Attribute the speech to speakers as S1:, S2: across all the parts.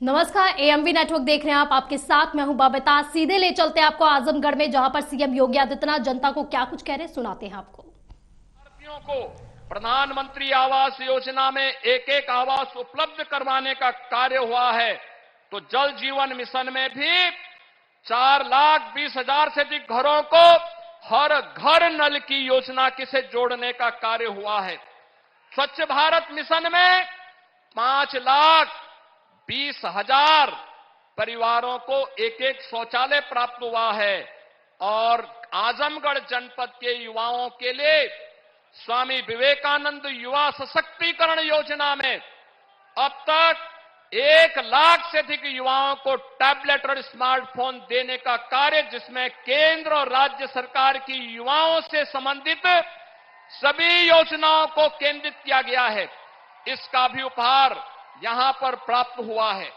S1: नमस्कार, AMV network देख रहे हैं आप। आपके साथ मैं हूं बबीता। सीधे ले चलते हैं आपको आजमगढ़ में, जहां पर सीएम योगी आदित्यनाथ जनता को क्या कुछ कह रहे हैं, सुनाते हैं आपको।
S2: भारतीयों को प्रधानमंत्री आवास योजना में एक एक आवास उपलब्ध करवाने का कार्य हुआ है, तो जल जीवन मिशन में भी 4,20,000 से अधिक घरों को हर घर नल की योजना से जोड़ने का कार्य हुआ है। स्वच्छ भारत मिशन में 5,20,000 परिवारों को एक एक शौचालय प्राप्त हुआ है और आजमगढ़ जनपद के युवाओं के लिए स्वामी विवेकानंद युवा सशक्तिकरण योजना में अब तक 1,00,000 से अधिक युवाओं को टैबलेट और स्मार्टफोन देने का कार्य, जिसमें केंद्र और राज्य सरकार की युवाओं से संबंधित सभी योजनाओं को केंद्रित किया गया है, इसका भी उपहार यहां पर प्राप्त हुआ है।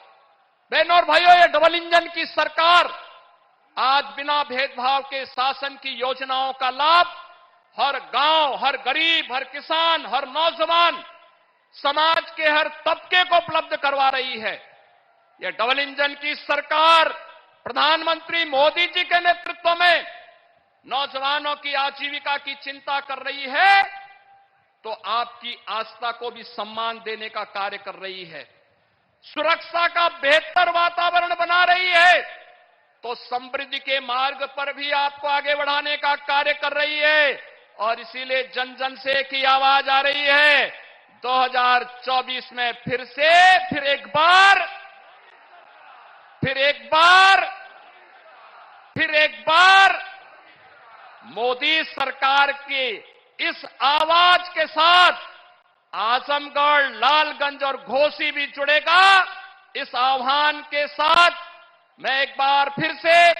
S2: बहनों और भाइयों, ये डबल इंजन की सरकार आज बिना भेदभाव के शासन की योजनाओं का लाभ हर गांव, हर गरीब, हर किसान, हर नौजवान, समाज के हर तबके को उपलब्ध करवा रही है। यह डबल इंजन की सरकार प्रधानमंत्री मोदी जी के नेतृत्व में नौजवानों की आजीविका की चिंता कर रही है, तो आपकी आस्था को भी सम्मान देने का कार्य कर रही है। सुरक्षा का बेहतर वातावरण बना रही है, तो समृद्धि के मार्ग पर भी आपको आगे बढ़ाने का कार्य कर रही है। और इसीलिए जन जन से एक ही आवाज आ रही है, 2024 में फिर एक बार मोदी सरकार की इस आवाज के साथ आजमगढ़, लालगंज और घोसी भी जुड़ेगा। इस आह्वान के साथ मैं एक बार फिर से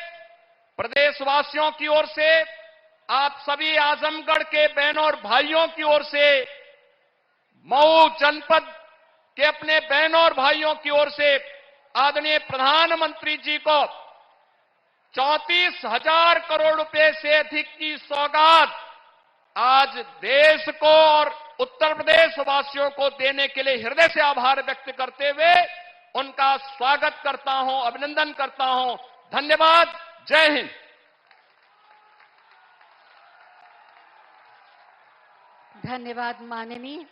S2: प्रदेशवासियों की ओर से, आप सभी आजमगढ़ के बहनों और भाइयों की ओर से, मऊ जनपद के अपने बहनों और भाइयों की ओर से आदरणीय प्रधानमंत्री जी को 34,000 करोड़ रुपए से अधिक की सौगात आज देश को और उत्तर प्रदेश वासियों को देने के लिए हृदय से आभार व्यक्त करते हुए उनका स्वागत करता हूं, अभिनंदन करता हूं। धन्यवाद। जय हिंद।
S3: धन्यवाद माननीय।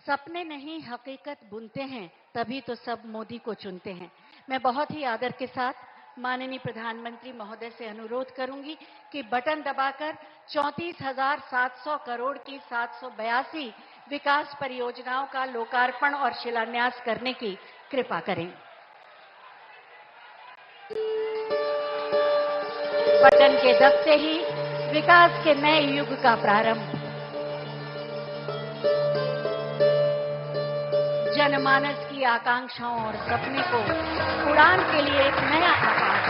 S3: सपने नहीं हकीकत बुनते हैं, तभी तो सब मोदी को चुनते हैं। मैं बहुत ही आदर के साथ माननीय प्रधानमंत्री महोदय से अनुरोध करूंगी कि बटन दबाकर 34,700 करोड़ की 782 विकास परियोजनाओं का लोकार्पण और शिलान्यास करने की कृपा करें। बटन के दबते ही विकास के नए युग का प्रारंभ। जनमानस की आकांक्षाओं और सपने को उड़ान के लिए एक नया आकाश।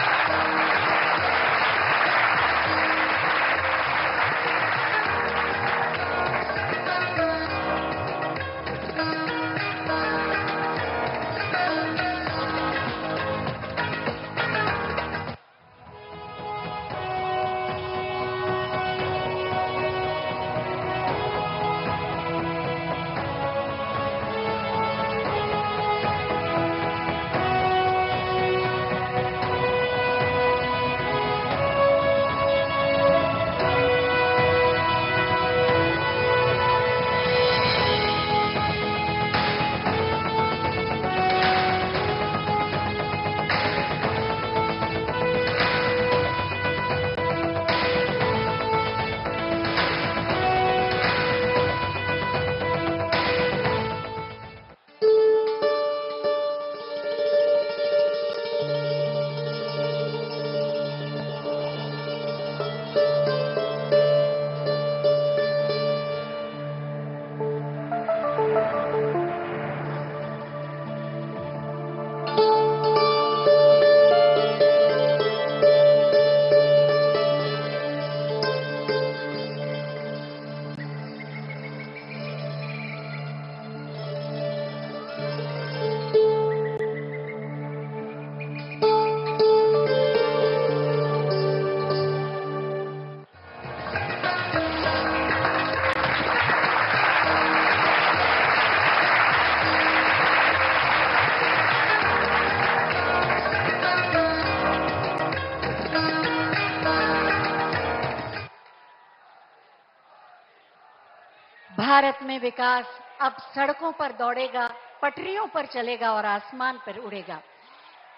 S3: भारत में विकास अब सड़कों पर दौड़ेगा, पटरियों पर चलेगा और आसमान पर उड़ेगा।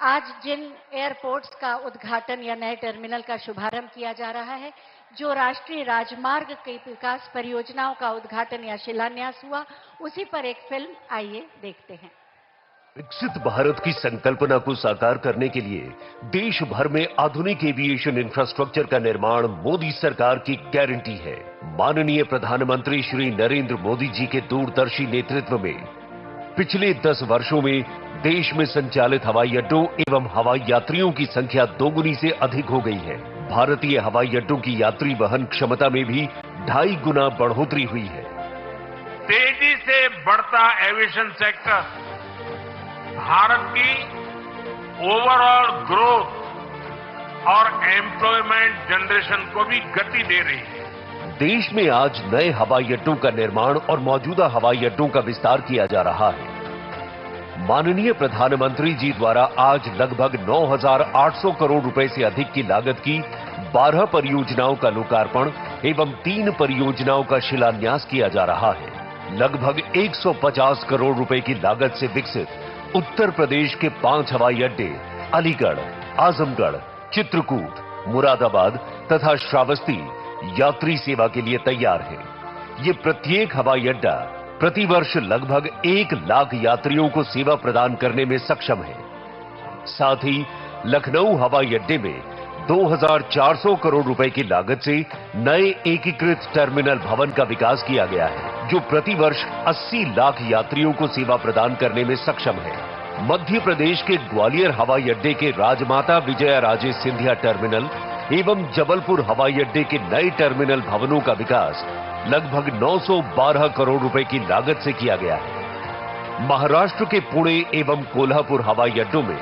S3: आज जिन एयरपोर्ट्स का उद्घाटन या नए टर्मिनल का शुभारंभ किया जा रहा है, जो राष्ट्रीय राजमार्ग के विकास परियोजनाओं का उद्घाटन या शिलान्यास हुआ, उसी पर एक फिल्म आइए देखते हैं।
S4: विकसित भारत की संकल्पना को साकार करने के लिए देश भर में आधुनिक एविएशन इंफ्रास्ट्रक्चर का निर्माण मोदी सरकार की गारंटी है। माननीय प्रधानमंत्री श्री नरेंद्र मोदी जी के दूरदर्शी नेतृत्व में पिछले 10 वर्षों में देश में संचालित हवाई अड्डों एवं हवाई यात्रियों की संख्या दोगुनी से अधिक हो गई है। भारतीय हवाई अड्डों की यात्री वहन क्षमता में भी 2.5 गुना बढ़ोतरी हुई है।
S5: तेजी से बढ़ता एविएशन सेक्टर भारत की ओवरऑल ग्रोथ और एम्प्लॉयमेंट जनरेशन को भी गति दे रही है।
S4: देश में आज नए हवाई अड्डों का निर्माण और मौजूदा हवाई अड्डों का विस्तार किया जा रहा है। माननीय प्रधानमंत्री जी द्वारा आज लगभग 9,800 करोड़ रुपए से अधिक की लागत की 12 परियोजनाओं का लोकार्पण एवं 3 परियोजनाओं का शिलान्यास किया जा रहा है। लगभग 150 करोड़ रुपए की लागत से विकसित उत्तर प्रदेश के 5 हवाई अड्डे अलीगढ़, आजमगढ़, चित्रकूट, मुरादाबाद तथा श्रावस्ती यात्री सेवा के लिए तैयार है। ये प्रत्येक हवाई अड्डा प्रतिवर्ष लगभग 1 लाख यात्रियों को सेवा प्रदान करने में सक्षम है। साथ ही लखनऊ हवाई अड्डे में 2,400 करोड़ रुपए की लागत से नए एकीकृत टर्मिनल भवन का विकास किया गया है, जो प्रतिवर्ष 80 लाख यात्रियों को सेवा प्रदान करने में सक्षम है। मध्य प्रदेश के ग्वालियर हवाई अड्डे के राजमाता विजया राजे सिंधिया टर्मिनल एवं जबलपुर हवाई अड्डे के नए टर्मिनल भवनों का विकास लगभग 912 करोड़ रुपए की लागत से किया गया है। महाराष्ट्र के पुणे एवं कोल्हापुर हवाई अड्डों में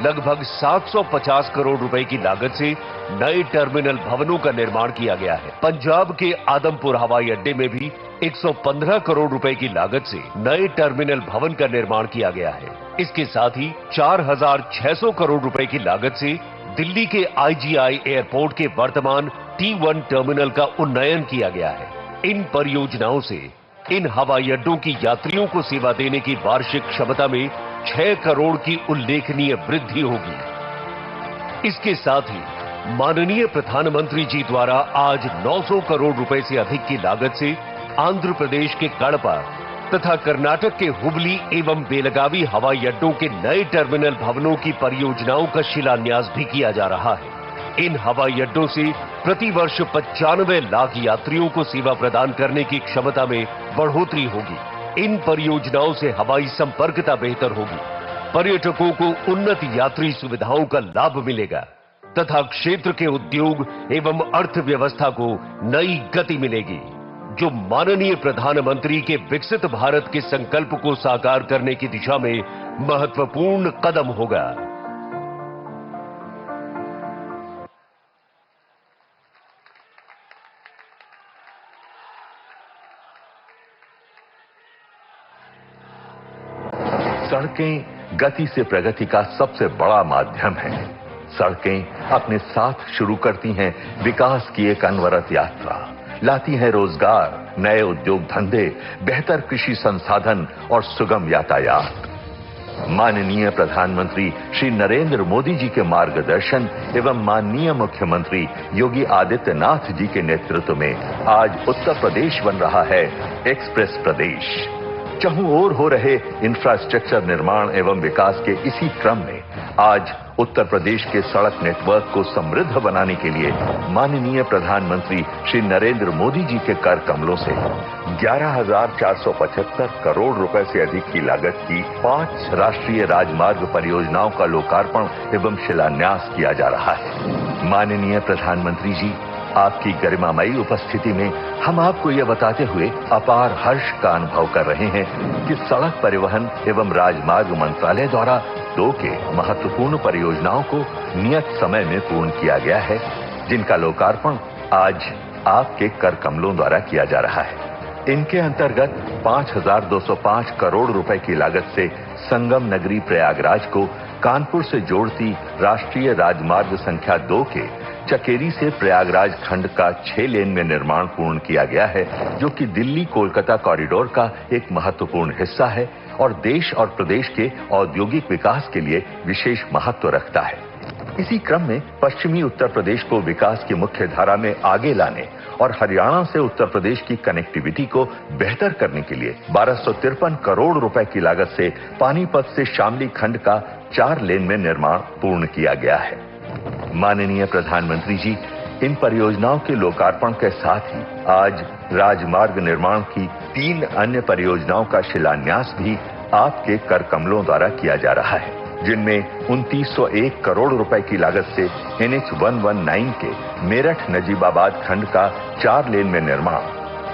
S4: लगभग 750 करोड़ रुपए की लागत से नए टर्मिनल भवनों का निर्माण किया गया है। पंजाब के आदमपुर हवाई अड्डे में भी 115 करोड़ रुपए की लागत से नए टर्मिनल भवन का निर्माण किया गया है। इसके साथ ही 4,600 करोड़ रुपए की लागत से दिल्ली के IGI एयरपोर्ट के वर्तमान T1 टर्मिनल का उन्नयन किया गया है। इन परियोजनाओं से इन हवाई अड्डों की यात्रियों को सेवा देने की वार्षिक क्षमता में 6 करोड़ की उल्लेखनीय वृद्धि होगी। इसके साथ ही माननीय प्रधानमंत्री जी द्वारा आज 900 करोड़ रुपए से अधिक की लागत से आंध्र प्रदेश के कड़पा तथा कर्नाटक के हुबली एवं बेलगावी हवाई अड्डों के नए टर्मिनल भवनों की परियोजनाओं का शिलान्यास भी किया जा रहा है। इन हवाई अड्डों से प्रतिवर्ष 95 लाख यात्रियों को सेवा प्रदान करने की क्षमता में बढ़ोतरी होगी। इन परियोजनाओं से हवाई संपर्कता बेहतर होगी, पर्यटकों को उन्नत यात्री सुविधाओं का लाभ मिलेगा तथा क्षेत्र के उद्योग एवं अर्थव्यवस्था को नई गति मिलेगी, जो माननीय प्रधानमंत्री के विकसित भारत के संकल्प को साकार करने की दिशा में महत्वपूर्ण कदम होगा।
S6: सड़कें गति से प्रगति का सबसे बड़ा माध्यम है। सड़कें अपने साथ शुरू करती हैं विकास की एक अनवरत यात्रा, लाती हैं रोजगार, नए उद्योग धंधे, बेहतर कृषि संसाधन और सुगम यातायात। माननीय प्रधानमंत्री श्री नरेंद्र मोदी जी के मार्गदर्शन एवं माननीय मुख्यमंत्री योगी आदित्यनाथ जी के नेतृत्व में आज उत्तर प्रदेश बन रहा है एक्सप्रेस प्रदेश। चहुं ओर हो रहे इंफ्रास्ट्रक्चर निर्माण एवं विकास के इसी क्रम में आज उत्तर प्रदेश के सड़क नेटवर्क को समृद्ध बनाने के लिए माननीय प्रधानमंत्री श्री नरेंद्र मोदी जी के कर कमलों से 11,475 करोड़ रुपए से अधिक की लागत की 5 राष्ट्रीय राजमार्ग परियोजनाओं का लोकार्पण एवं शिलान्यास किया जा रहा है। माननीय प्रधानमंत्री जी, आपकी गरिमामयी उपस्थिति में हम आपको यह बताते हुए अपार हर्ष का अनुभव कर रहे हैं कि सड़क परिवहन एवं राजमार्ग मंत्रालय द्वारा 2 के महत्वपूर्ण परियोजनाओं को नियत समय में पूर्ण किया गया है, जिनका लोकार्पण आज आपके कर कमलों द्वारा किया जा रहा है। इनके अंतर्गत 5,205 करोड़ रुपए की लागत से संगम नगरी प्रयागराज को कानपुर से जोड़ती राष्ट्रीय राजमार्ग संख्या 2 के चकेरी से प्रयागराज खंड का 6 लेन में निर्माण पूर्ण किया गया है, जो कि दिल्ली कोलकाता कॉरिडोर का एक महत्वपूर्ण हिस्सा है और देश और प्रदेश के औद्योगिक विकास के लिए विशेष महत्व रखता है। इसी क्रम में पश्चिमी उत्तर प्रदेश को विकास की मुख्य धारा में आगे लाने और हरियाणा से उत्तर प्रदेश की कनेक्टिविटी को बेहतर करने के लिए 1253 करोड़ रुपए की लागत से पानीपत से शामली खंड का 4 लेन में निर्माण पूर्ण किया गया है। माननीय प्रधानमंत्री जी, इन परियोजनाओं के लोकार्पण के साथ ही आज राजमार्ग निर्माण की 3 अन्य परियोजनाओं का शिलान्यास भी आपके कर कमलों द्वारा किया जा रहा है, जिनमें 2901 करोड़ रुपए की लागत से NH 119 के मेरठ नजीबाबाद खंड का 4 लेन में निर्माण,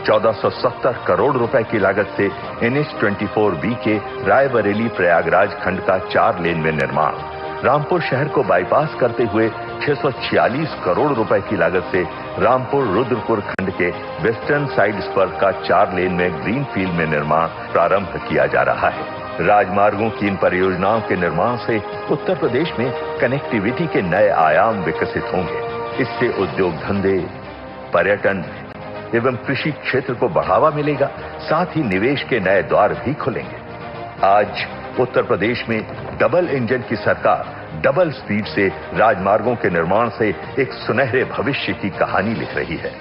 S6: 1470 करोड़ रुपए की लागत से NH 24B के रायबरेली प्रयागराज खंड का 4 लेन में निर्माण, रामपुर शहर को बाईपास करते हुए 646 करोड़ रुपए की लागत से रामपुर रुद्रपुर खंड के वेस्टर्न साइड स्पर का 4 लेन में ग्रीन फील्ड में निर्माण प्रारंभ किया जा रहा है। राजमार्गों की इन परियोजनाओं के निर्माण से उत्तर प्रदेश में कनेक्टिविटी के नए आयाम विकसित होंगे। इससे उद्योग धंधे, पर्यटन एवं कृषि क्षेत्र को बढ़ावा मिलेगा, साथ ही निवेश के नए द्वार भी खुलेंगे। आज उत्तर प्रदेश में डबल इंजन की सरकार डबल स्पीड से राजमार्गों के निर्माण से एक सुनहरे भविष्य की कहानी लिख रही है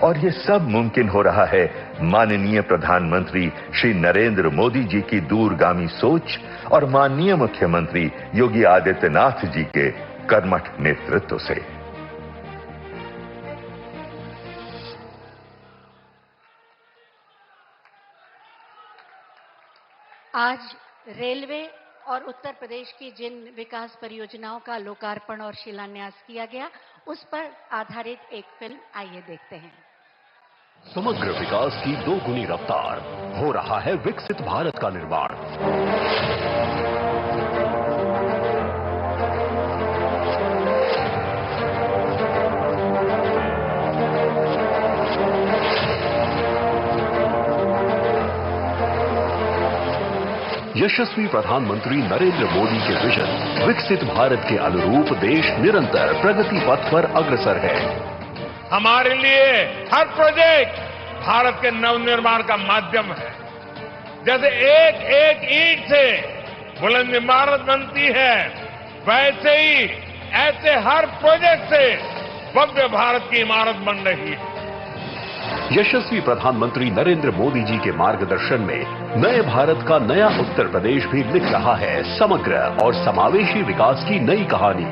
S6: और ये सब मुमकिन हो रहा है माननीय प्रधानमंत्री श्री नरेंद्र मोदी जी की दूरगामी सोच और माननीय मुख्यमंत्री योगी आदित्यनाथ जी के कर्मठ नेतृत्व से।
S3: आज रेलवे और उत्तर प्रदेश की जिन विकास परियोजनाओं का लोकार्पण और शिलान्यास किया गया, उस पर आधारित एक फिल्म आइए देखते हैं।
S4: समग्र विकास की 2 गुनी रफ्तार, हो रहा है विकसित भारत का निर्माण। यशस्वी प्रधानमंत्री नरेंद्र मोदी के विजन विकसित भारत के अनुरूप देश निरंतर प्रगति पथ पर अग्रसर है।
S5: हमारे लिए हर प्रोजेक्ट भारत के नवनिर्माण का माध्यम है। जैसे एक एक ईंट से बुलंद इमारत बनती है, वैसे ही ऐसे हर प्रोजेक्ट से भव्य भारत की इमारत बन रही है।
S4: यशस्वी प्रधानमंत्री नरेंद्र मोदी जी के मार्गदर्शन में नए भारत का नया उत्तर प्रदेश भी लिख रहा है समग्र और समावेशी विकास की नई कहानी।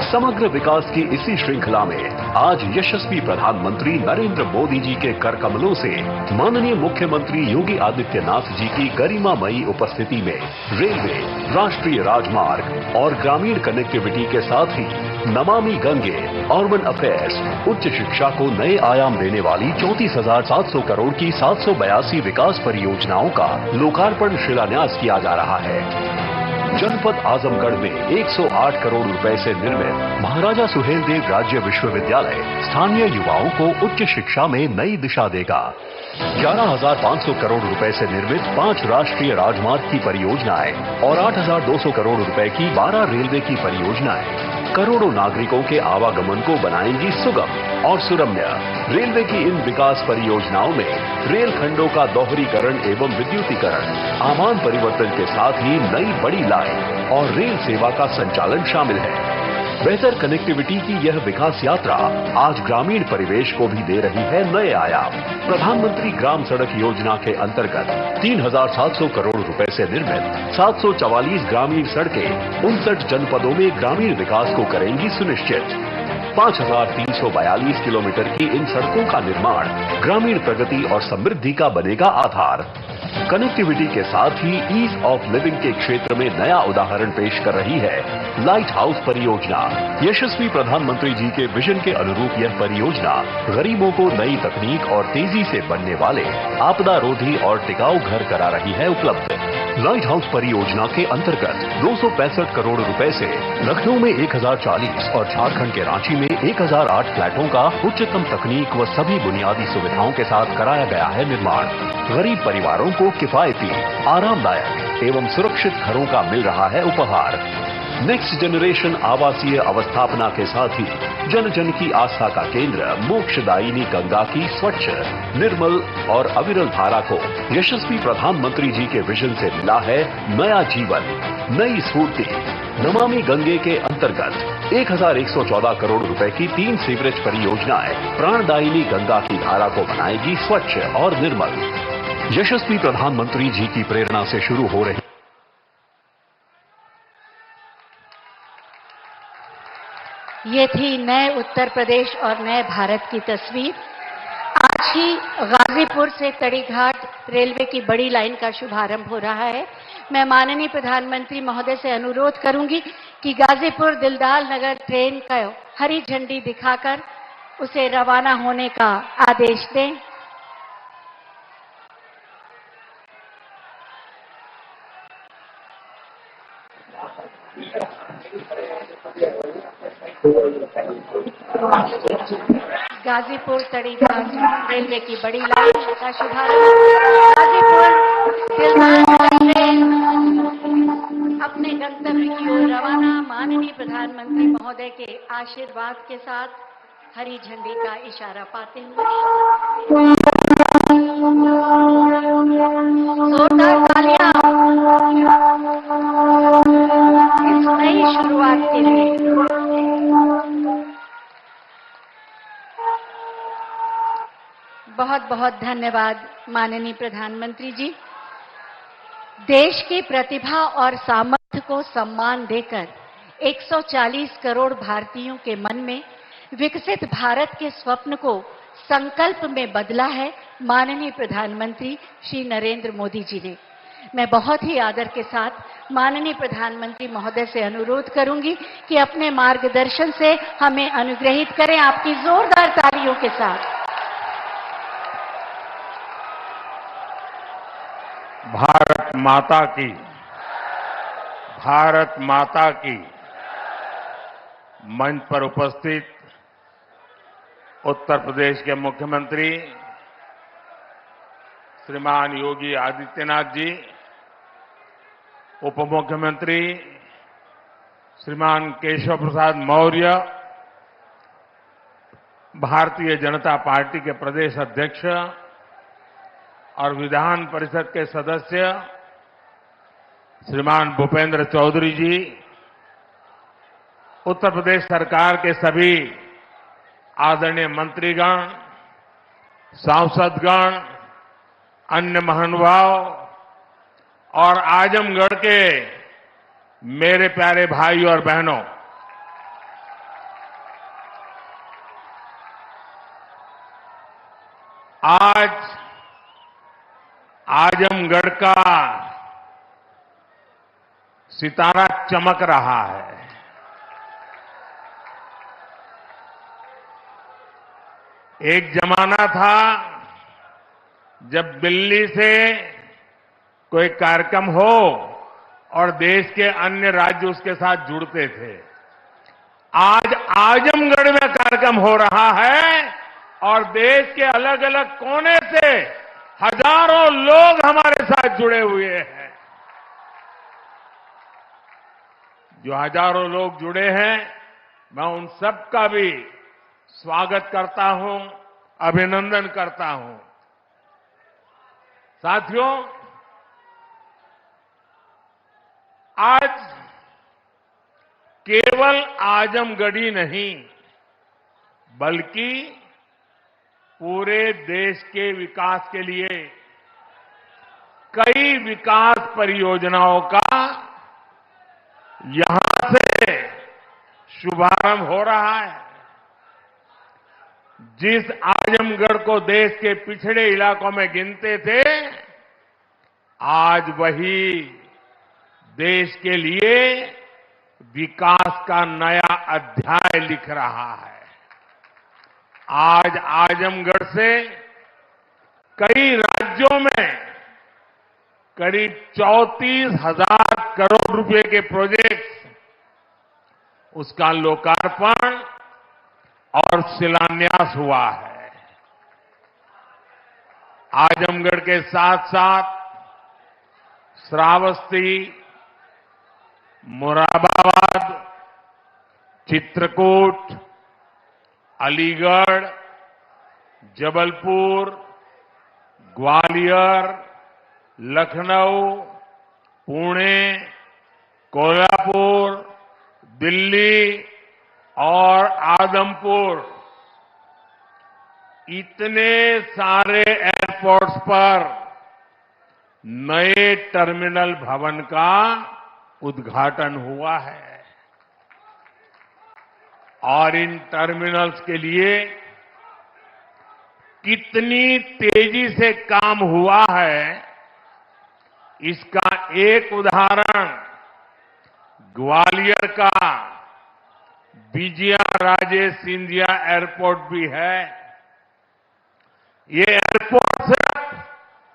S4: समग्र विकास की इसी श्रृंखला में आज यशस्वी प्रधानमंत्री नरेंद्र मोदी जी के कर कमलों से माननीय मुख्यमंत्री योगी आदित्यनाथ जी की गरिमामयी उपस्थिति में रेलवे, राष्ट्रीय राजमार्ग और ग्रामीण कनेक्टिविटी के साथ ही नमामि गंगे, अर्बन अफेयर्स, उच्च शिक्षा को नए आयाम देने वाली 34,700 करोड़ की 782 विकास परियोजनाओं का लोकार्पण शिलान्यास किया जा रहा है। जनपद आजमगढ़ में 108 करोड़ रुपए से निर्मित महाराजा सुहेलदेव राज्य विश्वविद्यालय स्थानीय युवाओं को उच्च शिक्षा में नई दिशा देगा। 11,500 करोड़ रुपए से निर्मित 5 राष्ट्रीय राजमार्ग की परियोजनाएं और 8,200 करोड़ रुपए की 12 रेलवे की परियोजनाएं करोड़ों नागरिकों के आवागमन को बनाएंगी सुगम और सुरम्य। रेलवे की इन विकास परियोजनाओं में रेल खंडों का दोहरीकरण एवं विद्युतीकरण, आमान परिवर्तन के साथ ही नई बड़ी लाइन और रेल सेवा का संचालन शामिल है। बेहतर कनेक्टिविटी की यह विकास यात्रा आज ग्रामीण परिवेश को भी दे रही है नए आयाम। प्रधानमंत्री ग्राम सड़क योजना के अंतर्गत 3,700 करोड़ रुपए से निर्मित 744 ग्रामीण सड़कें 59 जनपदों में ग्रामीण विकास को करेंगी सुनिश्चित। 5,342 किलोमीटर की इन सड़कों का निर्माण ग्रामीण प्रगति और समृद्धि का बनेगा आधार। कनेक्टिविटी के साथ ही ईज ऑफ लिविंग के क्षेत्र में नया उदाहरण पेश कर रही है लाइट हाउस परियोजना। यशस्वी प्रधानमंत्री जी के विजन के अनुरूप यह परियोजना गरीबों को नई तकनीक और तेजी से बनने वाले आपदा रोधी और टिकाऊ घर करा रही है उपलब्ध। लाइट हाउस परियोजना के अंतर्गत 265 करोड़ रुपए से लखनऊ में 1,040 और झारखंड के रांची में 1,008 फ्लैटों का उच्चतम तकनीक व सभी बुनियादी सुविधाओं के साथ कराया गया है निर्माण। गरीब परिवारों को किफायती, आरामदायक एवं सुरक्षित घरों का मिल रहा है उपहार। नेक्स्ट जनरेशन आवासीय अवस्थापना के साथ ही जन जन की आस्था का केंद्र मोक्षदायिनी गंगा की स्वच्छ, निर्मल और अविरल धारा को यशस्वी प्रधानमंत्री जी के विजन से मिला है नया जीवन, नई स्फूर्ति। नमामि गंगे के अंतर्गत 1114 करोड़ रुपए की 3 सीवरेज परियोजनाएं प्राणदायिनी गंगा की धारा को बनाएगी स्वच्छ और निर्मल। यशस्वी प्रधानमंत्री जी की प्रेरणा से शुरू हो रही
S3: ये थी नए उत्तर प्रदेश और नए भारत की तस्वीर। आज ही गाजीपुर से तड़ीघाट रेलवे की बड़ी लाइन का शुभारंभ हो रहा है। मैं माननीय प्रधानमंत्री महोदय से अनुरोध करूंगी कि गाजीपुर दिलदार नगर ट्रेन का हरी झंडी दिखाकर उसे रवाना होने का आदेश दें। गाजीपुर तड़ीघाट रेलवे की बड़ी लाइन का शुभारंभ। गाजीपुर दिलदार ट्रेन अपने गंतव्य की ओर रवाना। माननीय प्रधानमंत्री महोदय के आशीर्वाद के साथ हरी झंडी का इशारा पाते हुए जोरदार तालियां इस नई शुरुआत के लिए। बहुत बहुत धन्यवाद माननीय प्रधानमंत्री जी। देश की प्रतिभा और सामर्थ्य को सम्मान देकर 140 करोड़ भारतीयों के मन में विकसित भारत के स्वप्न को संकल्प में बदला है माननीय प्रधानमंत्री श्री नरेंद्र मोदी जी ने। मैं बहुत ही आदर के साथ माननीय प्रधानमंत्री महोदय से अनुरोध करूंगी कि अपने मार्गदर्शन से हमें अनुग्रहित करें आपकी जोरदार तालियों के साथ।
S5: भारत माता की मंच पर उपस्थित उत्तर प्रदेश के मुख्यमंत्री श्रीमान योगी आदित्यनाथ जी, उप मुख्यमंत्री श्रीमान केशव प्रसाद मौर्य, भारतीय जनता पार्टी के प्रदेश अध्यक्ष और विधान परिषद के सदस्य श्रीमान भूपेंद्र चौधरी जी, उत्तर प्रदेश सरकार के सभी आदरणीय मंत्रीगण, सांसदगण, अन्य महानुभाव और आजमगढ़ के मेरे प्यारे भाई और बहनों, आज आजमगढ़ का सितारा चमक रहा है। एक जमाना था जब दिल्ली से कोई कार्यक्रम हो और देश के अन्य राज्य उसके साथ जुड़ते थे। आज आजमगढ़ में कार्यक्रम हो रहा है और देश के अलग अलग कोने से हजारों लोग हमारे साथ जुड़े हुए हैं। जो हजारों लोग जुड़े हैं, मैं उन सब का भी स्वागत करता हूं, अभिनंदन करता हूं। साथियों, आज केवल आजमगढ़ी नहीं बल्कि पूरे देश के विकास के लिए कई विकास परियोजनाओं का यहां से शुभारंभ हो रहा है। जिस आजमगढ़ को देश के पिछड़े इलाकों में गिनते थे, आज वही देश के लिए विकास का नया अध्याय लिख रहा है। आज आजमगढ़ से कई राज्यों में करीब 34,000 करोड़ रुपए के प्रोजेक्ट्स, उसका लोकार्पण और शिलान्यास हुआ है। आजमगढ़ के साथ साथ श्रावस्ती, मुरादाबाद, चित्रकूट, अलीगढ़, जबलपुर, ग्वालियर, लखनऊ, पुणे, कोल्हापुर, दिल्ली और आदमपुर, इतने सारे एयरपोर्ट्स पर नए टर्मिनल भवन का उद्घाटन हुआ है और इन टर्मिनल्स के लिए कितनी तेजी से काम हुआ है, इसका एक उदाहरण ग्वालियर का विजया राजे सिंधिया एयरपोर्ट भी है। ये एयरपोर्ट सिर्फ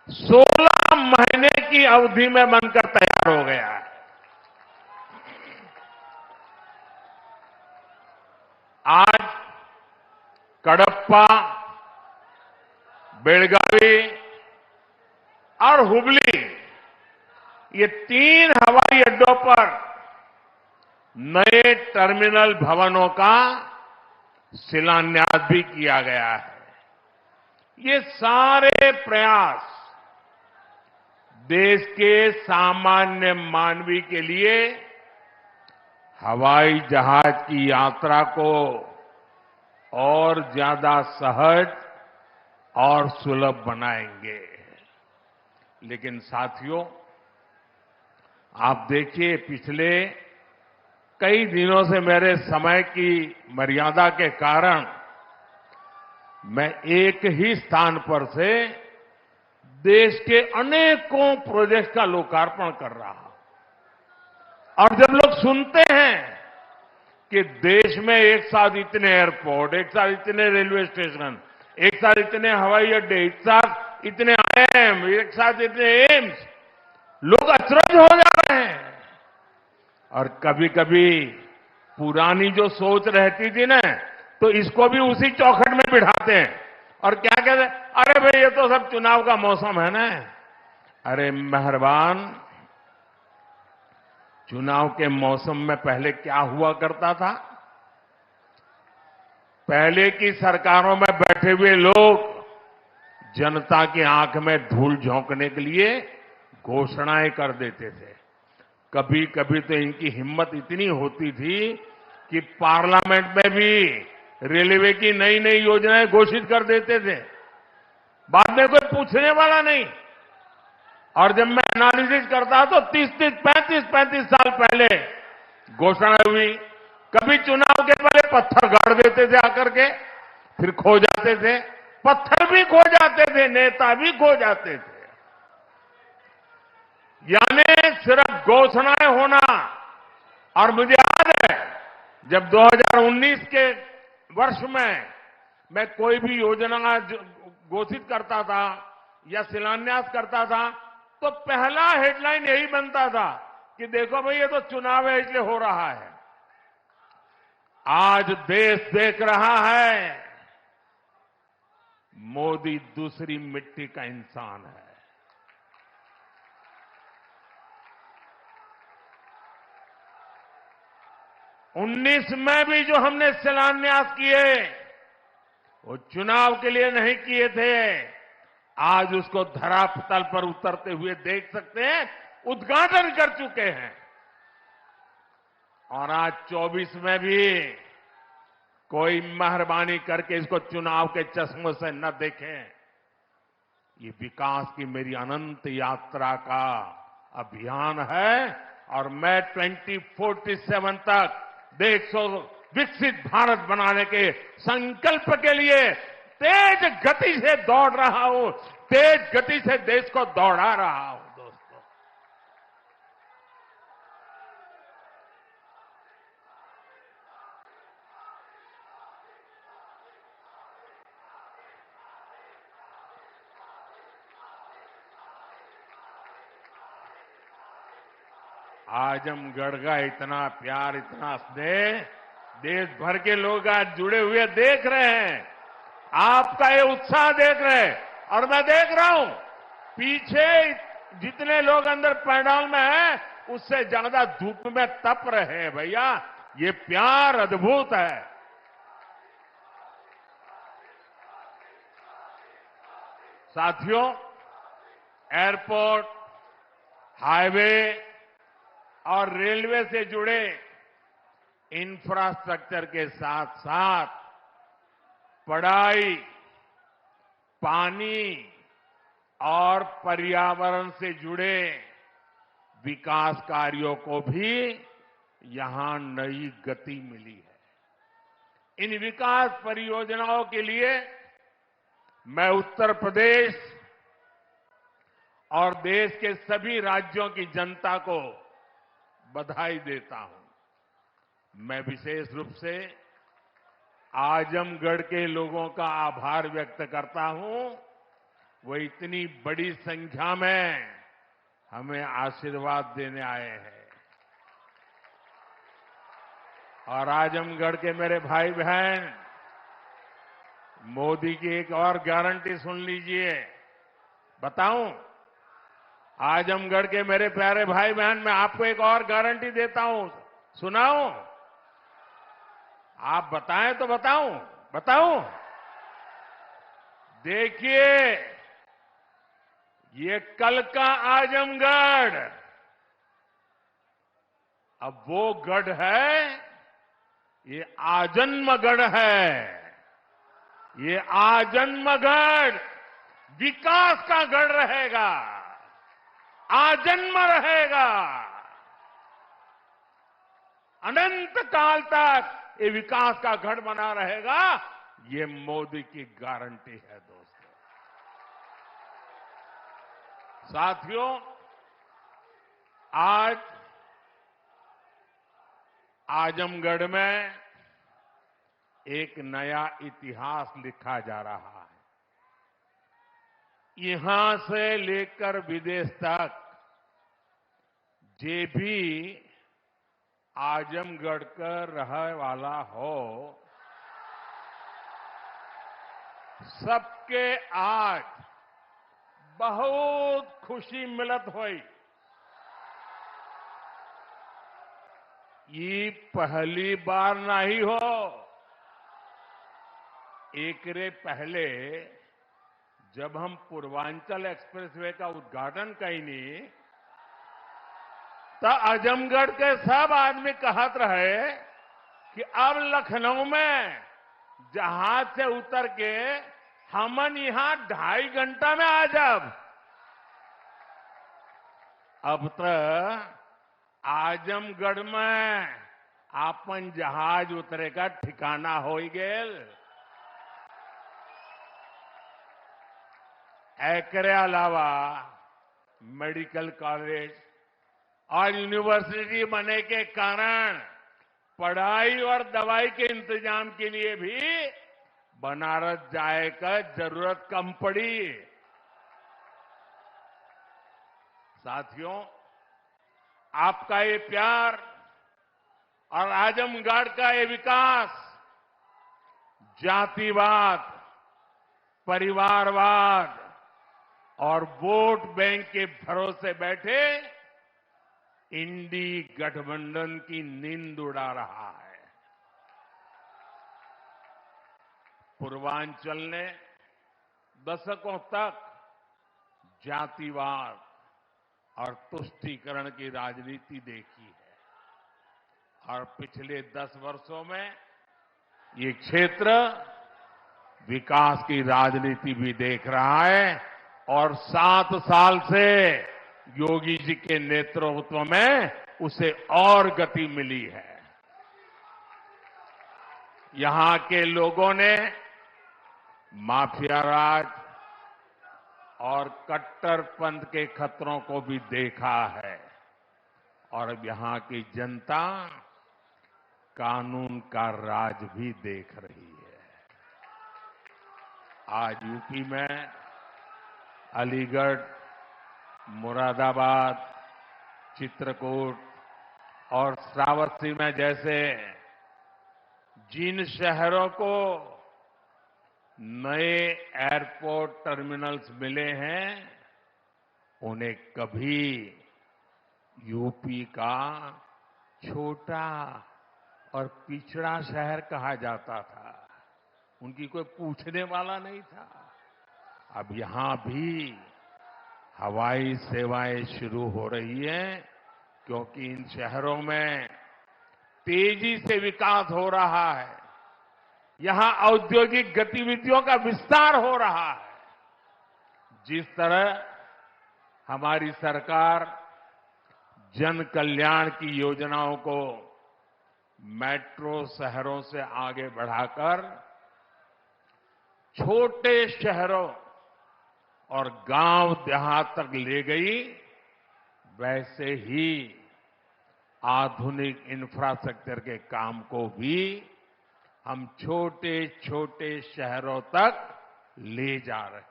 S5: 16 महीने की अवधि में बनकर तैयार हो गया है। आज कडप्पा, बेलगावी और हुबली, ये 3 हवाई अड्डों पर नए टर्मिनल भवनों का शिलान्यास भी किया गया है। ये सारे प्रयास देश के सामान्य मानवी के लिए हवाई जहाज की यात्रा को और ज्यादा सहज और सुलभ बनाएंगे। लेकिन साथियों, आप देखिए, पिछले कई दिनों से मेरे समय की मर्यादा के कारण मैं एक ही स्थान पर से देश के अनेकों प्रोजेक्ट का लोकार्पण कर रहा हूं। और जब लोग सुनते हैं कि देश में एक साथ इतने एयरपोर्ट, एक साथ इतने रेलवे स्टेशन, एक साथ इतने हवाई अड्डे, एक साथ इतने आईआईएम, एक साथ इतने एम्स, लोग अचरज हो जा रहे हैं। और कभी कभी पुरानी जो सोच रहती थी ना, तो इसको भी उसी चौखट में बिठाते हैं और क्या कहते हैं, अरे भाई ये तो सब चुनाव का मौसम है ना। अरे मेहरबान, चुनाव के मौसम में पहले क्या हुआ करता था? पहले की सरकारों में बैठे हुए लोग जनता की आंख में धूल झोंकने के लिए घोषणाएं कर देते थे। कभी कभी तो इनकी हिम्मत इतनी होती थी कि पार्लियामेंट में भी रेलवे की नई नई योजनाएं घोषित कर देते थे, बाद में कोई पूछने वाला नहीं। और जब मैं एनालिसिस करता तो 35 साल पहले घोषणा हुई। कभी चुनाव के पहले पत्थर गाड़ देते थे आकर के, फिर खो जाते थे, पत्थर भी खो जाते थे, नेता भी खो जाते थे। यानी सिर्फ घोषणाएं होना। और मुझे याद है, जब 2019 के वर्ष में मैं कोई भी योजना घोषित करता था या शिलान्यास करता था, तो पहला हेडलाइन यही बनता था कि देखो भाई, ये तो चुनाव है इसलिए हो रहा है। आज देश देख रहा है, मोदी दूसरी मिट्टी का इंसान है। 19 में भी जो हमने शिलान्यास किए, वो चुनाव के लिए नहीं किए थे। आज उसको धरातल पर उतरते हुए देख सकते हैं, उद्घाटन कर चुके हैं। और आज 24 में भी कोई मेहरबानी करके इसको चुनाव के चश्मों से न देखें। ये विकास की मेरी अनंत यात्रा का अभियान है और मैं 2047 तक देश को विकसित भारत बनाने के संकल्प के लिए तेज गति से दौड़ रहा हूं, तेज गति से देश को दौड़ा रहा हूं। दोस्तों, आजमगढ़ का इतना प्यार, इतना स्नेह देश भर के लोग आज जुड़े हुए देख रहे हैं। आपका ये उत्साह देख रहे हैं और मैं देख रहा हूं पीछे जितने लोग अंदर पंडाल में हैं, उससे ज्यादा धूप में तप रहे भैया। ये प्यार अद्भुत है। साथियों, एयरपोर्ट, हाईवे और रेलवे से जुड़े इंफ्रास्ट्रक्चर के साथ साथ पढ़ाई, पानी और पर्यावरण से जुड़े विकास कार्यों को भी यहां नई गति मिली है। इन विकास परियोजनाओं के लिए मैं उत्तर प्रदेश और देश के सभी राज्यों की जनता को बधाई देता हूं। मैं विशेष रूप से आजमगढ़ के लोगों का आभार व्यक्त करता हूं। वो इतनी बड़ी संख्या में हमें आशीर्वाद देने आए हैं। और आजमगढ़ के मेरे भाई बहन, मोदी की एक और गारंटी सुन लीजिए। बताऊं? आजमगढ़ के मेरे प्यारे भाई बहन, मैं आपको एक और गारंटी देता हूं। सुनाऊं? आप बताएं तो बताऊं? देखिए, ये कल का आजमगढ़ अब वो गढ़ है, ये आजन्मगढ़ है। ये आजन्मगढ़ विकास का गढ़ रहेगा, आजन्म रहेगा। अनंत काल तक ये विकास का गढ़ बना रहेगा। ये मोदी की गारंटी है दोस्तों। साथियों, आज आजमगढ़ में एक नया इतिहास लिखा जा रहा है। यहां से लेकर विदेश तक जे भी आजमगढ़ का रहने वाला हो, सबके आज बहुत खुशी मिलत हुई। ये पहली बार नहीं हो। एक रे पहले जब हम पूर्वांचल एक्सप्रेसवे का उद्घाटन कईनी, तो आजमगढ़ के सब आदमी कहत रहे कि अब लखनऊ में जहाज से उतर के हमन यहां 2.5 घंटा में आ जाब। अब तो आजमगढ़ में आपन जहाज उतरे का ठिकाना हो गेल। एकरे अलावा मेडिकल कॉलेज और यूनिवर्सिटी बनने के कारण पढ़ाई और दवाई के इंतजाम के लिए भी बनारस जाए का जरूरत कम पड़ी। साथियों, आपका ये प्यार और आजमगढ़ का ये विकास जातिवाद, परिवारवाद और वोट बैंक के भरोसे बैठे इंडी गठबंधन की नींद उड़ा रहा है। पूर्वांचल ने दशकों तक जातिवाद और तुष्टीकरण की राजनीति देखी है और पिछले 10 वर्षों में ये क्षेत्र विकास की राजनीति भी देख रहा है और 7 साल से योगी जी के नेतृत्व में उसे और गति मिली है। यहां के लोगों ने माफिया राज और कट्टरपंथ के खतरों को भी देखा है और अब यहां की जनता कानून का राज भी देख रही है। आज यूपी में अलीगढ़, मुरादाबाद, चित्रकूट और श्रावस्ती में जैसे जिन शहरों को नए एयरपोर्ट टर्मिनल्स मिले हैं, उन्हें कभी यूपी का छोटा और पिछड़ा शहर कहा जाता था। उनकी कोई पूछने वाला नहीं था। अब यहां भी हवाई सेवाएं शुरू हो रही हैं, क्योंकि इन शहरों में तेजी से विकास हो रहा है। यहां औद्योगिक गतिविधियों का विस्तार हो रहा है। जिस तरह हमारी सरकार जन कल्याण की योजनाओं को मेट्रो शहरों से आगे बढ़ाकर छोटे शहरों और गांव देहात तक ले गई, वैसे ही आधुनिक इंफ्रास्ट्रक्चर के काम को भी हम छोटे छोटे शहरों तक ले जा रहे हैं।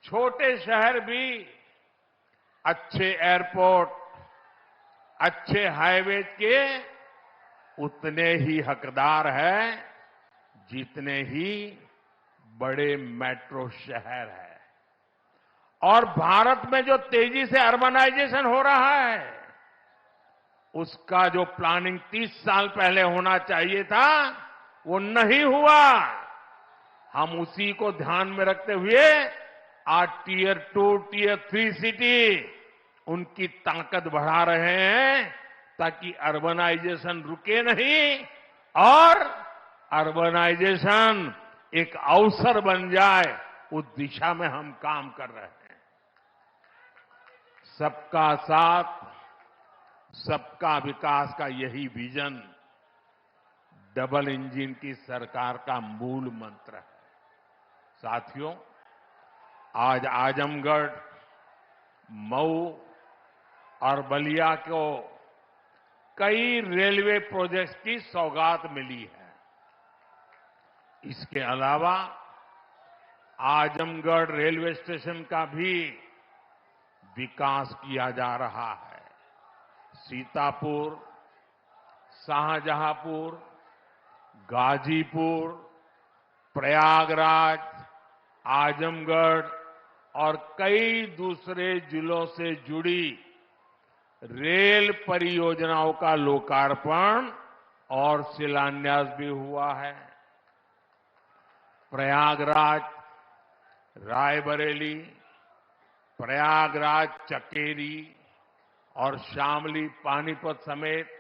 S5: छोटे शहर भी अच्छे एयरपोर्ट, अच्छे हाईवे के उतने ही हकदार हैं जितने ही बड़े मेट्रो शहर हैं। और भारत में जो तेजी से अर्बनाइजेशन हो रहा है, उसका जो प्लानिंग 30 साल पहले होना चाहिए था, वो नहीं हुआ। हम उसी को ध्यान में रखते हुए आज टियर 2, टियर 3 सिटी उनकी ताकत बढ़ा रहे हैं, ताकि अर्बनाइजेशन रुके नहीं और अर्बनाइजेशन एक अवसर बन जाए। उस दिशा में हम काम कर रहे हैं। सबका साथ, सबका विकास का यही विजन डबल इंजन की सरकार का मूल मंत्र है। साथियों, आज आजमगढ़, मऊ और बलिया को कई रेलवे प्रोजेक्ट्स की सौगात मिली है। इसके अलावा आजमगढ़ रेलवे स्टेशन का भी विकास किया जा रहा है। सीतापुर, शाहजहांपुर, गाजीपुर, प्रयागराज, आजमगढ़ और कई दूसरे जिलों से जुड़ी रेल परियोजनाओं का लोकार्पण और शिलान्यास भी हुआ है। प्रयागराज रायबरेली, प्रयागराज चकेरी और शामली पानीपत समेत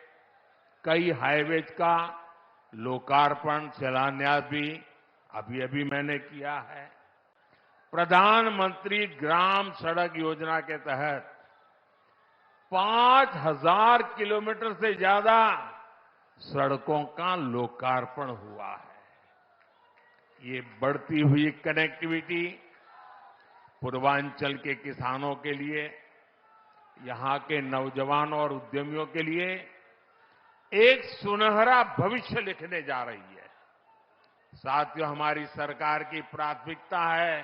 S5: कई हाईवेज का लोकार्पण शिलान्यास भी अभी मैंने किया है। प्रधानमंत्री ग्राम सड़क योजना के तहत 5000 किलोमीटर से ज्यादा सड़कों का लोकार्पण हुआ है। ये बढ़ती हुई कनेक्टिविटी पूर्वांचल के किसानों के लिए, यहां के नौजवानों और उद्यमियों के लिए एक सुनहरा भविष्य लिखने जा रही है। साथियों, हमारी सरकार की प्राथमिकता है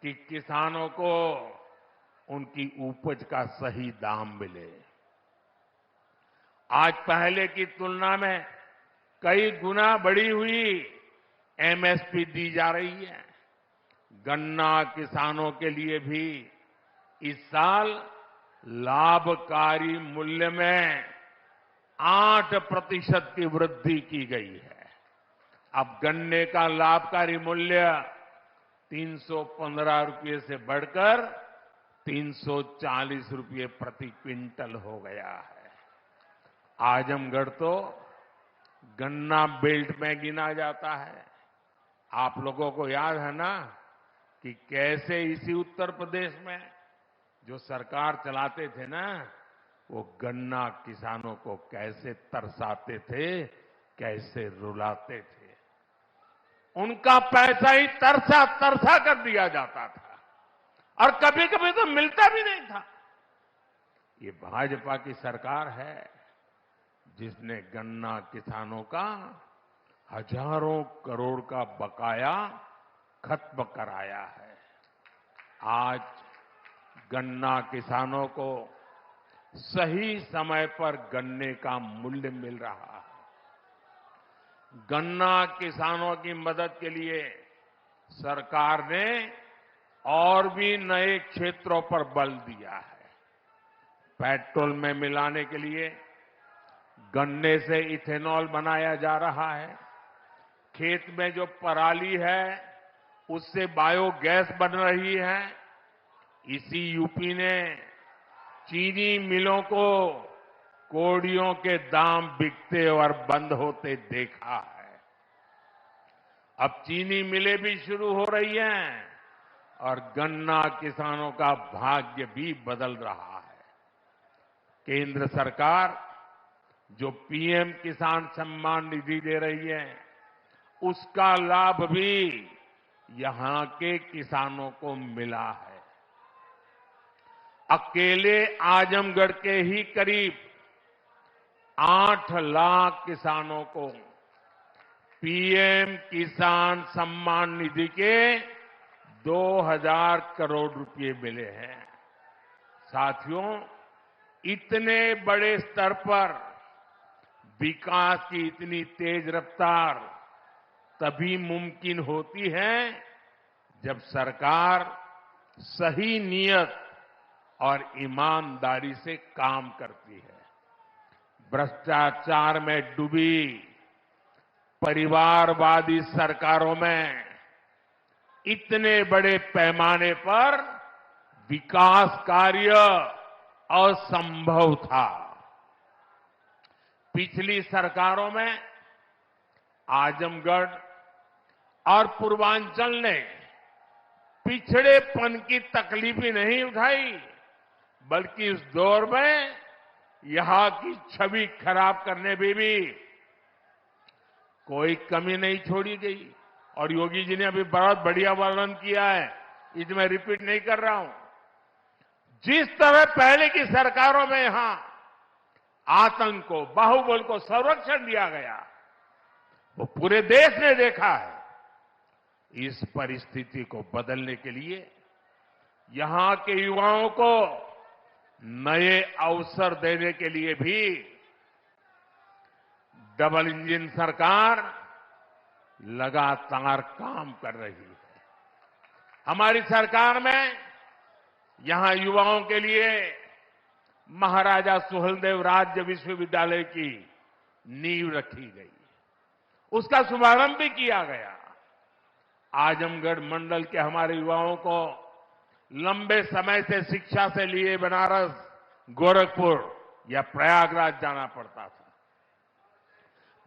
S5: कि किसानों को उनकी उपज का सही दाम मिले। आज पहले की तुलना में कई गुना बढ़ी हुई एमएसपी दी जा रही है। गन्ना किसानों के लिए भी इस साल लाभकारी मूल्य में 8% की वृद्धि की गई है। अब गन्ने का लाभकारी मूल्य 315 रुपये से बढ़कर 340 रुपये प्रति क्विंटल हो गया है। आजमगढ़ तो गन्ना बेल्ट में गिना जाता है। आप लोगों को याद है ना कि कैसे इसी उत्तर प्रदेश में जो सरकार चलाते थे ना, वो गन्ना किसानों को कैसे तरसाते थे, कैसे रुलाते थे। उनका पैसा ही तरसा तरसा कर दिया जाता था और कभी कभी तो मिलता भी नहीं था। ये भाजपा की सरकार है जिसने गन्ना किसानों का हजारों करोड़ का बकाया खत्म कराया है। आज गन्ना किसानों को सही समय पर गन्ने का मूल्य मिल रहा है। गन्ना किसानों की मदद के लिए सरकार ने और भी नए क्षेत्रों पर बल दिया है। पेट्रोल में मिलाने के लिए गन्ने से इथेनॉल बनाया जा रहा है। खेत में जो पराली है उससे बायोगैस बन रही है। इसी यूपी ने चीनी मिलों को कोड़ियों के दाम बिकते और बंद होते देखा है। अब चीनी मिलें भी शुरू हो रही हैं और गन्ना किसानों का भाग्य भी बदल रहा है। केंद्र सरकार जो पीएम किसान सम्मान निधि दे रही है उसका लाभ भी यहां के किसानों को मिला है। अकेले आजमगढ़ के ही करीब 8 लाख किसानों को पीएम किसान सम्मान निधि के 2000 करोड़ रुपए मिले हैं। साथियों, इतने बड़े स्तर पर विकास की इतनी तेज रफ्तार तभी मुमकिन होती है जब सरकार सही नियत और ईमानदारी से काम करती है। भ्रष्टाचार में डूबी परिवारवादी सरकारों में इतने बड़े पैमाने पर विकास कार्य असंभव था। पिछली सरकारों में आजमगढ़ और पूर्वांचल ने पिछड़ेपन की तकलीफ ही नहीं उठाई, बल्कि इस दौर में यहां की छवि खराब करने में भी कोई कमी नहीं छोड़ी गई। और योगी जी ने अभी बहुत बढ़िया वर्णन किया है, इसमें मैं रिपीट नहीं कर रहा हूं। जिस तरह पहले की सरकारों में यहां आतंक को, बाहुबल को संरक्षण दिया गया, वो पूरे देश ने देखा है। इस परिस्थिति को बदलने के लिए यहां के युवाओं को नए अवसर देने के लिए भी डबल इंजन सरकार लगातार काम कर रही है। हमारी सरकार में यहां युवाओं के लिए महाराजा सुहेलदेव राज्य विश्वविद्यालय की नींव रखी गई, उसका शुभारंभ भी किया गया। आजमगढ़ मंडल के हमारे युवाओं को लंबे समय से शिक्षा से लिए बनारस, गोरखपुर या प्रयागराज जाना पड़ता था।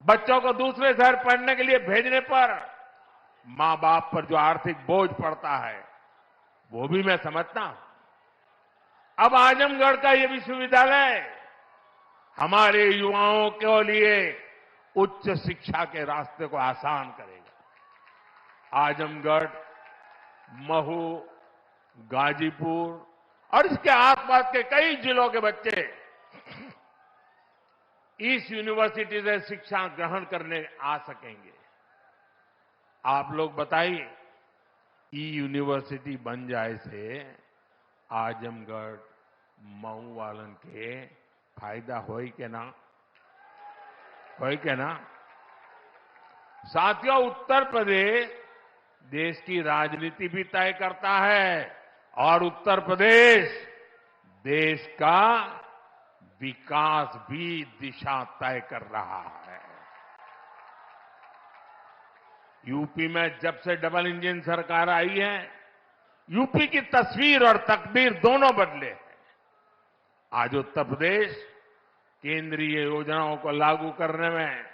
S5: बच्चों को दूसरे शहर पढ़ने के लिए भेजने पर मां बाप पर जो आर्थिक बोझ पड़ता है वो भी मैं समझता हूं। अब आजमगढ़ का ये विश्वविद्यालय हमारे युवाओं के लिए उच्च शिक्षा के रास्ते को आसान करेगा। आजमगढ़, महू, गाजीपुर और इसके आसपास के कई जिलों के बच्चे इस यूनिवर्सिटी से शिक्षा ग्रहण करने आ सकेंगे। आप लोग बताइए, ई यूनिवर्सिटी बन जाए से आजमगढ़, मऊ वालन के फायदा होई के ना? होई के ना? साथियों, उत्तर प्रदेश देश की राजनीति भी तय करता है और उत्तर प्रदेश देश का विकास भी दिशा तय कर रहा है। यूपी में जब से डबल इंजन सरकार आई है, यूपी की तस्वीर और तकदीर दोनों बदले हैं। आज उत्तर प्रदेश केंद्रीय योजनाओं को लागू करने में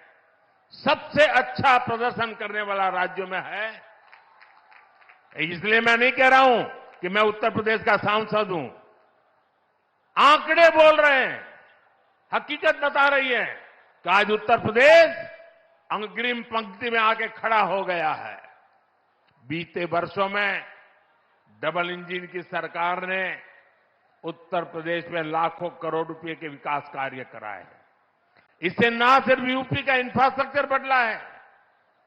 S5: सबसे अच्छा प्रदर्शन करने वाला राज्यों में है। इसलिए मैं नहीं कह रहा हूं कि मैं उत्तर प्रदेश का सांसद हूं। आंकड़े बोल रहे हैं, हकीकत बता रही है कि आज उत्तर प्रदेश अग्रिम पंक्ति में आके खड़ा हो गया है। बीते वर्षों में डबल इंजन की सरकार ने उत्तर प्रदेश में लाखों करोड़ रुपए के विकास कार्य कराए हैं। इससे न सिर्फ यूपी का इंफ्रास्ट्रक्चर बदला है,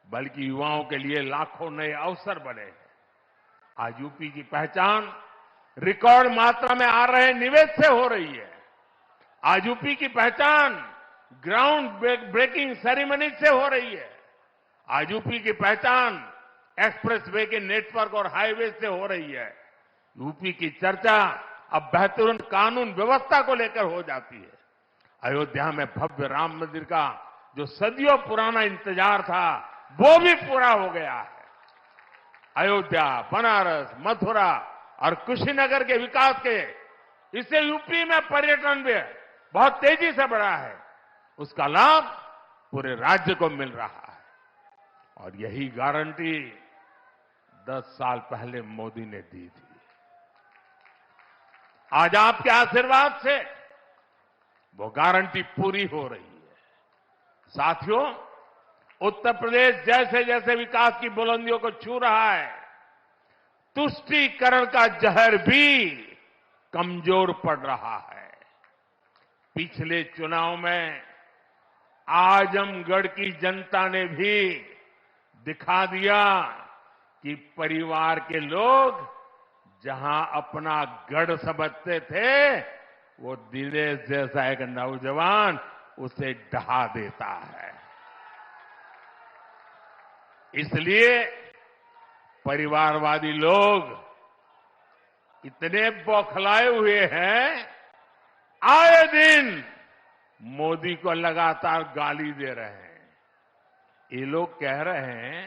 S5: बल्कि युवाओं के लिए लाखों नए अवसर बने हैं। आज यूपी की पहचान रिकॉर्ड मात्रा में आ रहे निवेश से हो रही है। आज यूपी की पहचान ग्राउंड ब्रेकिंग सेरेमनी से हो रही है। आज यूपी की पहचान एक्सप्रेसवे के नेटवर्क और हाईवे से हो रही है। यूपी की चर्चा अब बेहतरीन कानून व्यवस्था को लेकर हो जाती है। अयोध्या में भव्य राम मंदिर का जो सदियों पुराना इंतजार था वो भी पूरा हो गया है। अयोध्या, बनारस, मथुरा और कुशीनगर के विकास के इससे यूपी में पर्यटन भी बहुत तेजी से बढ़ा है, उसका लाभ पूरे राज्य को मिल रहा है। और यही गारंटी 10 साल पहले मोदी ने दी थी। आज आपके आशीर्वाद से वो गारंटी पूरी हो रही है। साथियों, उत्तर प्रदेश जैसे जैसे विकास की बुलंदियों को छू रहा है, तुष्टीकरण का जहर भी कमजोर पड़ रहा है। पिछले चुनाव में आजमगढ़ की जनता ने भी दिखा दिया कि परिवार के लोग जहां अपना गढ़ समझते थे, वो दिनेश जैसा एक नौजवान उसे ढहा देता है। इसलिए परिवारवादी लोग इतने बौखलाए हुए हैं, आए दिन मोदी को लगातार गाली दे रहे हैं। ये लोग कह रहे हैं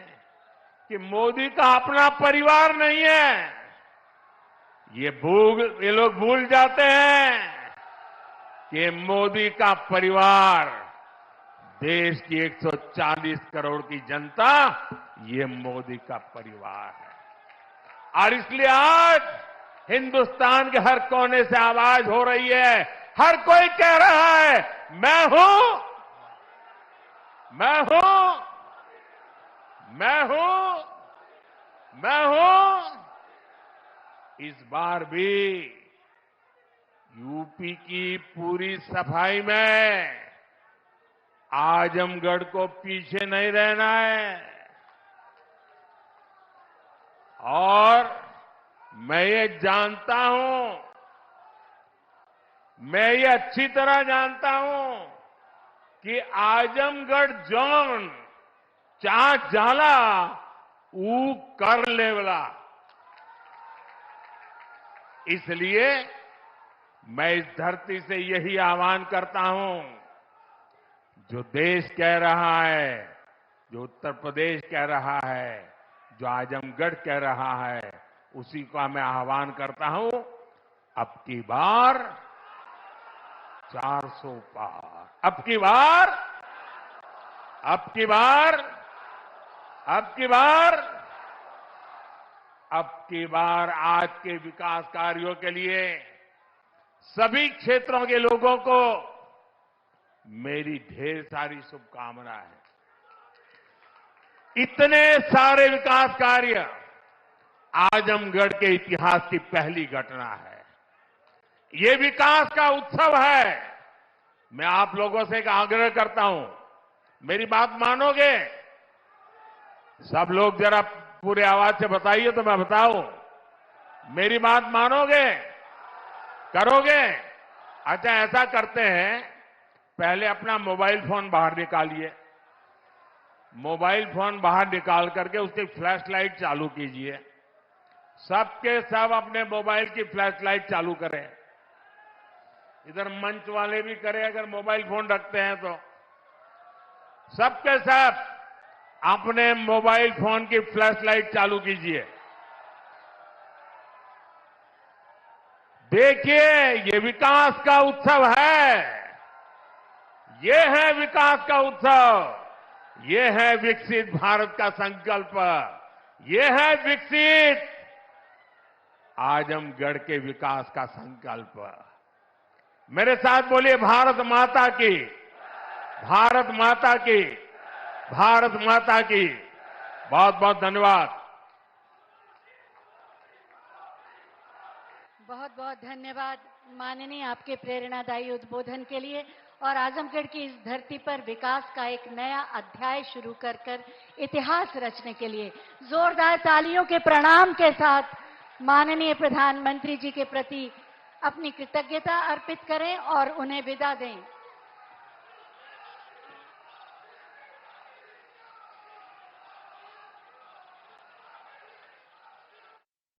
S5: कि मोदी का अपना परिवार नहीं है। ये लोग भूल जाते हैं कि मोदी का परिवार देश की 140 करोड़ की जनता, ये मोदी का परिवार है। और इसलिए आज हिंदुस्तान के हर कोने से आवाज हो रही है, हर कोई कह रहा है मैं हूं, मैं हूं, मैं हूं, मैं हूं। इस बार भी यूपी की पूरी सफाई में आजमगढ़ को पीछे नहीं रहना है। और मैं ये जानता हूं, मैं ये अच्छी तरह जानता हूं कि आजमगढ़ जोन चा जाला ऊ कर लेवला। इसलिए मैं इस धरती से यही आह्वान करता हूं, जो देश कह रहा है, जो उत्तर प्रदेश कह रहा है, जो आजमगढ़ कह रहा है, उसी का मैं आह्वान करता हूं, अब की बार 400 पार, अब की बार, अब की बार, अब की बार, अब की बार आज के विकास कार्यों के लिए सभी क्षेत्रों के लोगों को मेरी ढेर सारी शुभकामनाएं हैं। इतने सारे विकास कार्य आजमगढ़ के इतिहास की पहली घटना है। ये विकास का उत्सव है। मैं आप लोगों से एक आग्रह करता हूं, मेरी बात मानोगे? सब लोग जरा पूरे आवाज से बताइए तो मैं बताऊं। मेरी बात मानोगे? करोगे? अच्छा, ऐसा करते हैं, पहले अपना मोबाइल फोन बाहर निकालिए। मोबाइल फोन बाहर निकाल करके उसकी फ्लैश लाइट चालू कीजिए। सबके सब अपने मोबाइल की फ्लैश लाइट चालू करें। इधर मंच वाले भी करें अगर मोबाइल फोन रखते हैं तो। सबके सब अपने मोबाइल फोन की फ्लैश लाइट चालू कीजिए। देखिए, ये विकास का उत्सव है। ये है विकास का उत्सव। ये है विकसित भारत का संकल्प। ये है विकसित आजमगढ़ के विकास का संकल्प। मेरे साथ बोलिए, भारत माता की, भारत माता की, भारत माता की। बहुत बहुत धन्यवाद।
S3: बहुत बहुत धन्यवाद माननीय, आपके प्रेरणादायी उद्बोधन के लिए। और आजमगढ़ की इस धरती पर विकास का एक नया अध्याय शुरू कर इतिहास रचने के लिए जोरदार तालियों के प्रणाम के साथ माननीय प्रधानमंत्री जी के प्रति अपनी कृतज्ञता अर्पित करें और उन्हें विदा दें।